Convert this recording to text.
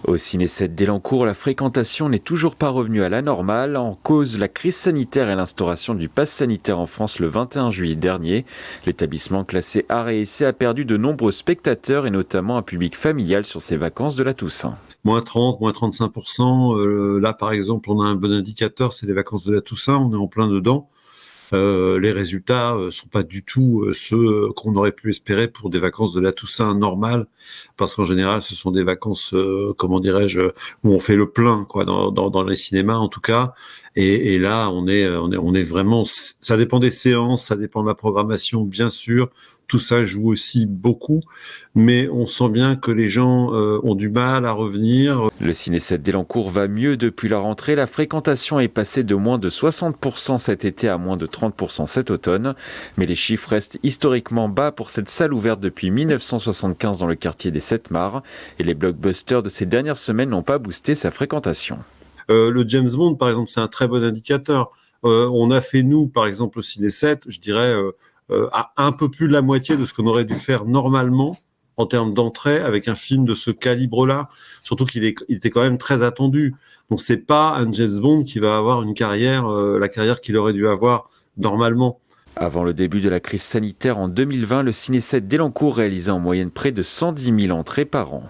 Au Ciné 7 d'Elancourt, la fréquentation n'est toujours pas revenue à la normale. En cause, la crise sanitaire et l'instauration du pass sanitaire en France le 21 juillet dernier. L'établissement classé art et essai a perdu de nombreux spectateurs et notamment un public familial sur ses vacances de la Toussaint. Moins 30, moins 35%. Là, par exemple, on a un bon indicateur, c'est les vacances de la Toussaint, on est en plein dedans. Les résultats sont pas du tout ceux qu'on aurait pu espérer pour des vacances de la Toussaint normales, parce qu'en général, ce sont des vacances, comment dirais-je, où on fait le plein, quoi, dans les cinémas en tout cas. Et là, on est vraiment. Ça dépend des séances, ça dépend de la programmation, bien sûr. Tout ça joue aussi beaucoup, mais on sent bien que les gens ont du mal à revenir. Le Ciné 7 d'Elancourt va mieux depuis la rentrée. La fréquentation est passée de moins de 60% cet été à moins de 30% cet automne. Mais les chiffres restent historiquement bas pour cette salle ouverte depuis 1975 dans le quartier des Sept Mares. Et les blockbusters de ces dernières semaines n'ont pas boosté sa fréquentation. Le James Bond, par exemple, c'est un très bon indicateur. On a fait, nous, par exemple, au Ciné 7, je dirais, à un peu plus de la moitié de ce qu'on aurait dû faire normalement en termes d'entrée avec un film de ce calibre-là. Surtout il était quand même très attendu. Donc, c'est pas un James Bond qui va avoir une carrière, la carrière qu'il aurait dû avoir normalement. Avant le début de la crise sanitaire en 2020, le Ciné 7 d'Elancourt réalisait en moyenne près de 110 000 entrées par an.